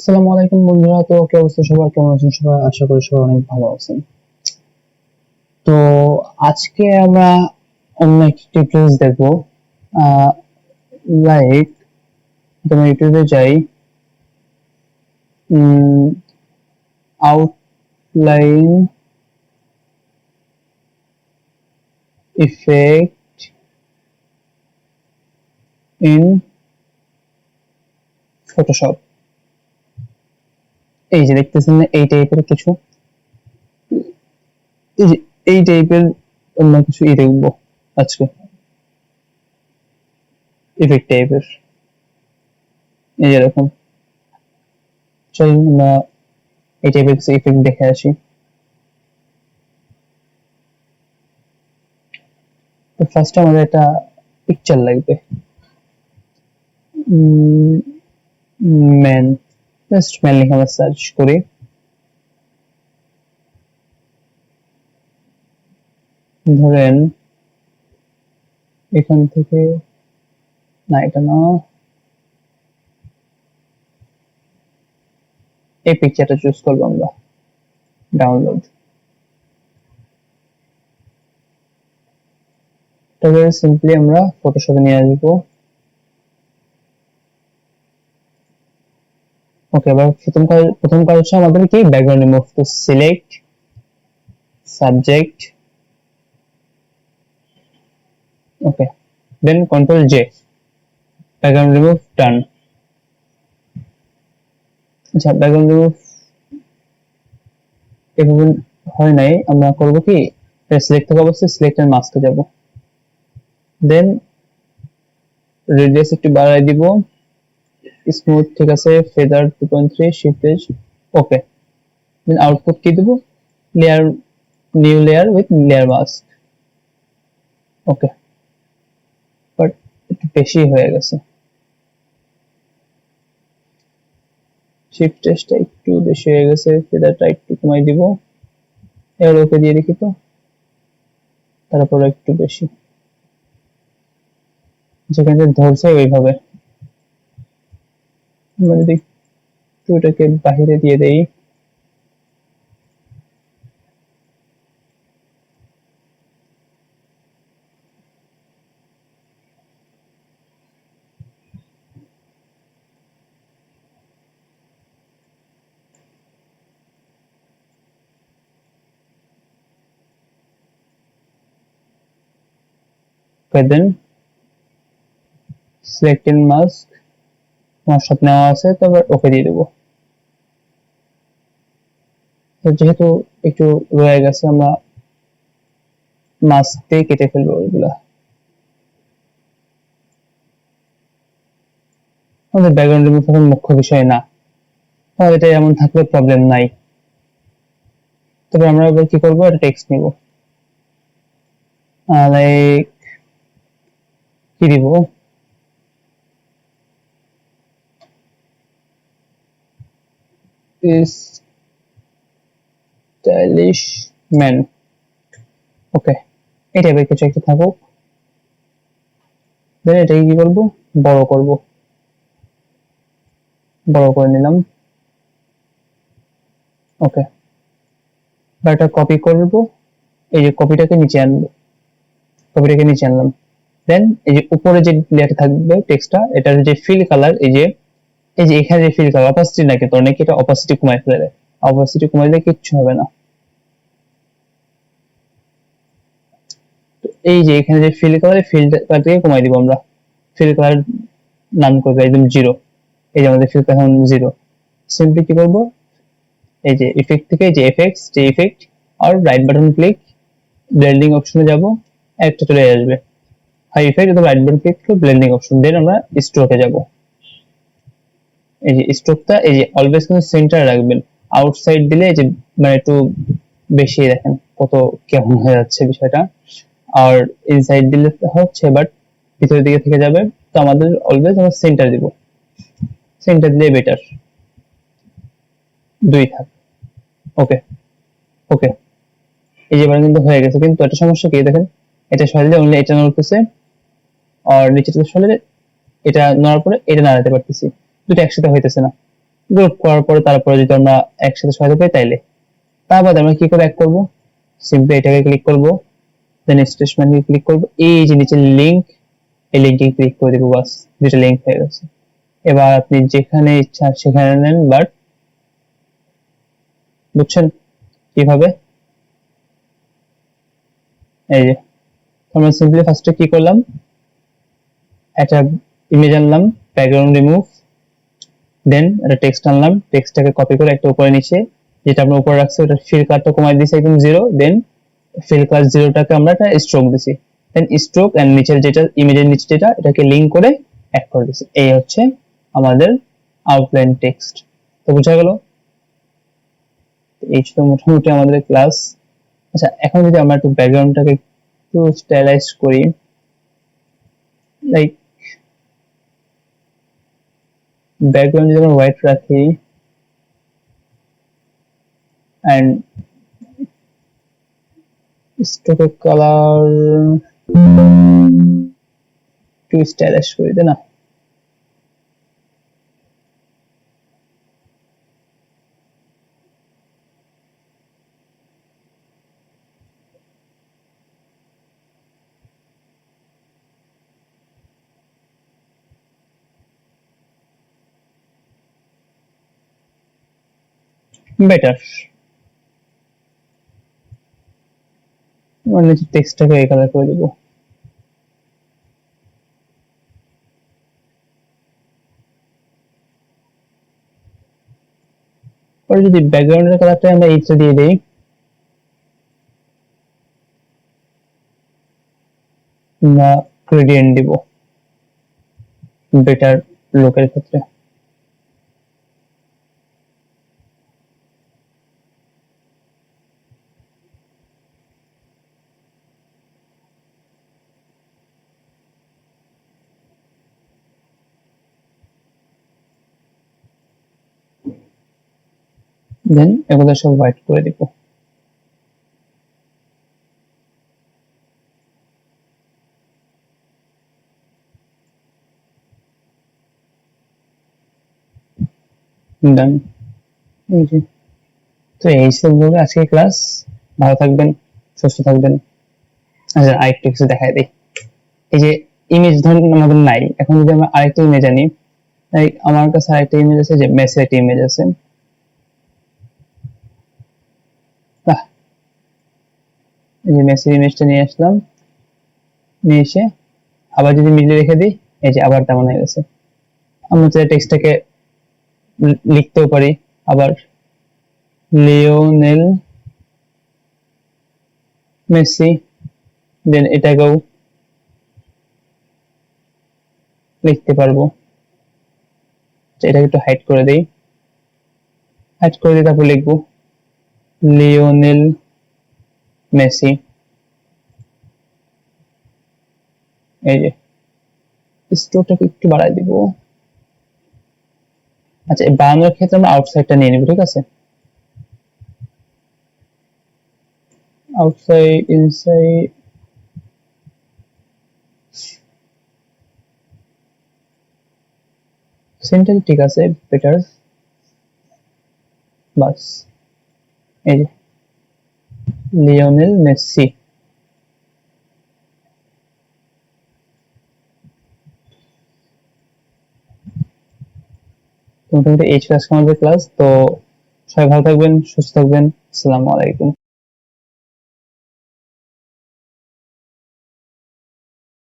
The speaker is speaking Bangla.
আসসালামু আলাইকুম বন্ধুরা। তো কি অবস্থা সবার, কেমন আছেন সবাই? আশা করি সবাই অনেক ভালো আছেন। তো আজকে আমরা অন্য একটি টিউটোরিয়াল দেখবো। লাইক তোমার ইউটিউবে যাই, আউটলাইন ইফেক্ট ইন ফটোশপ। এই যে দেখতেছেন না, এই টাইপের কিছু, এই যে এই টাইপের অন্য কিছু দেখবো আজকে, ইফেক্ট টাইপের। এই যেরকম, চলুন আমরা এই টাইপের কিছু ইফেক্ট দেখে আসি। তো ফার্স্টে আমাদের একটা পিকচার লাগবে। ম্যান, জাস্ট ম্যান লিখে আমরা সার্চ করি। ধরেন এখান থেকে, না এটা না, এই পিকচারটা চুজ করবো আমরা। ডাউনলোড, তবে সিম্পলি আমরা ফটোশপে নিয়ে আসবো। ওকে, এবার প্রথম কাজ হচ্ছে আমাদের কি ব্যাকগ্রাউন্ড রিমুভ। তো সিলেক্ট সাবজেক্ট, ওকে, দেন কন্ট্রোল জে, ব্যাকগ্রাউন্ড রিমুভ ডান। আচ্ছা, ব্যাকগ্রাউন্ড রিমুভ এভাবে হয় নাই, আমরা করবো কি, সিলেক্ট থেকে অবশ্যই সিলেক্টের মাস্কে যাব, দেন রেডিয়াস একটু বাড়াই দিব, স্মুথ ঠিক আছে, feather 2.3, shift edge, okay. Then output কি দেব, layer, new layer with layer mask, okay. But একটু বেশি হয়ে গেছে, শিফট এজটা একটু বেশি হয়ে গেছে, ফেদারটা একটু কমাই দিব, এবার ওকে দিয়ে দেখি তো, তারপর একটু বেশি, যেখানে ধরছে ওইভাবে। আমরা যদি একটু এটাকে বাহিরে দিয়ে দেই, দেন সিলেক্ট ইন মাস্ক আমার সাথে নেওয়া আছে, তারপর ওকে দিয়ে দেবো। যেহেতু একটু রয়ে গেছে, আমরা মাস্ক দিয়ে কেটে ফেলবো ওইগুলা। আমাদের ব্যাকগ্রাউন্ড রিমুভ এখন মুখ্য বিষয় না, তাহলে এটা এমন থাকলে প্রবলেম নাই। তবে আমরা এবার কি করবো, একটা টেক্সট নিব, লাইক কি দিব, স্টাইলিশ ম্যান, ওকে। এই টাইপের কিছু একটা থাকুক, দেন এটাকে কি করবো, বড় করব, বড় করে নিলাম, ওকে। বা এটা কপি করব, এই যে কপিটাকে নিচে আনবো, কপিটাকে নিচে আনলাম। দেন এই যে উপরে যে লেয়ারটা থাকবে টেক্সটটা, এটার যে ফিল কালার, এই যে এখানে যে ফিল কালার, অপাসিটি না কিন্তু অনেকে এটা অপাসিটি কমাই ফেলে, অপাসিটি কমাই দিলে কিচ্ছু হবে না। এই যে এখানে যে ফিল কালার, ফিল কালারটাকে কমাই দিব আমরা, ফিল কালার নাম করবে একদম জিরো। এই যে আমাদের ফিল কালার এখন জিরো। সিম্পলি কি করব, এই যে ইফেক্ট থেকে যে এফেক্টস, যে ইফেক্ট আর রাইট বাটন ক্লিক, ব্লেন্ডিং অপশনে যাব, একটা চলে আসবে হাই ইফেক্ট, অথবা রাইট বাটন ক্লিক করে ব্লেন্ডিং অপশন, দেন আমরা স্ট্রোকে যাব। এই যে স্ট্রোকটা, এই যে অলওয়েজ কিন্তু সেন্টার রাখবেন, আউটসাইড দিলে এই যে মানে একটু বেশি দেখেন কত কেমন হয়ে যাচ্ছে বিষয়টা, আর ইনসাইড দিলে হচ্ছে বাট ভিতরের দিকে থেকে যাবে। তো আমাদের অলওয়েজ আমরা সেন্টার দিব, সেন্টার দিলে বেটার, দুই থাক, ওকে ওকে। এই যে এবার কিন্তু হয়ে গেছে, কিন্তু একটা সমস্যা কি দেখেন, এটা সরালে অনলি এটা নড়তেছে, আর নিচেটা সরালে এটা নড়ার পরে এটা নাড়াতে পারতেছি, দুটো একসাথে হইতেছে না। গ্রুপ করার পরে তারপরে যদি আমরা একসাথে সহায়তা পাই তাইলে, তারপর আমরা কি করে এক করব, সিম্পলি এটাকে ক্লিক করব, দেন স্টেটমেন্টে ক্লিক করব, এই যে নিচে লিংক, এই লিংকে ক্লিক করে দেব, বাস যেটা লিংক হয়ে গেছে। এবার আপনি যেখানে ইচ্ছা সেখানে নেন, বাট বুঝছেন কিভাবে? এই যে আমরা সিম্পলি ফার্স্টে কি করলাম, একটা ইমেজ আনলাম, ব্যাকগ্রাউন্ড রিমুভ, দেন একটা টেক্সট আনলাম, টেক্সটটাকে কপি করে একটা উপরে নিচে যেটা আমরা উপরে রাখছি ওটা ফিল কালারটা কমাই দিয়েছি একদম 0, দেন ফিল কালার 0টাকে আমরা একটা স্ট্রোক দিছি, দেন স্ট্রোক এন্ড নিচের যেটা ইমেজের নিচে যেটা এটাকে লিংক করে অ্যাড করে দিছি। এই হচ্ছে আমাদের আউটলাইন টেক্সট। তো বোঝা গেল? এই ছিল মোটামুটি আমাদের ক্লাস। আচ্ছা, এখন যদি আমরা একটু ব্যাকগ্রাউন্ডটাকে একটু স্টাইলাইজ করি, লাইক ব্যাকগ্রাউন্ড যদি আমরা হোয়াইট রাখি এন্ড স্ট্রোকের কালার একটু স্টাইলিশ করে দে না, বেটার। মানে টেক্সটটাকে এই কালার করে দেবো। পরে যদি ব্যাকগ্রাউন্ডের কালারটা আমরা এইটা দিয়ে দেই, আমরা গ্রেডিয়েন্ট দিব বেটার লুকের ক্ষেত্রে। দেন এগুলো সব হোয়াইট করে দিব। ডান। তো এই সব ভাবে আজকে ক্লাস। ভালো থাকবেন, সুস্থ থাকবেন। আচ্ছা, আরেকটু কিছু দেখাই দিই। এই যে ইমেজ ধরুন আমাদের নাই, এখন যদি আমরা আরেকটা ইমেজ আনি, আমার কাছে আরেকটা ইমেজ আছে, যে মেসি একটা ইমেজ আছে, এই যে মেসির ইমেজটা নিয়ে আসলাম, নিয়ে এসে আবার যদি মিডিলে রেখে দিই, এই যে আবার তেমন হয়ে গেছে। আমরা চাই টেক্সটটাকে লিখতেও পারি, আবার লিওনেল মেসি, দেন এটাকেও লিখতে পারবো। এটাকে একটু হাইড করে দেই, হাইড করে দিয়ে তারপর লিখবো লিওনেল মেসি। এই যে স্ট্রোকটাকে একটু বাড়াই দিব। আচ্ছা, এই বানানোর ক্ষেত্রে আমরা আউটসাইডটা নিয়ে নিব, ঠিক আছে? আউটসাইড, ইনসাইড, সেন্টার ঠিক আছে, বেটার। বাস, এই যে লিওনেল মেসি। মোটামুটি এই ছিল আজকে আমাদের ক্লাস। তো সবাই ভালো থাকবেন, সুস্থ থাকবেন। আসসালামু আলাইকুম।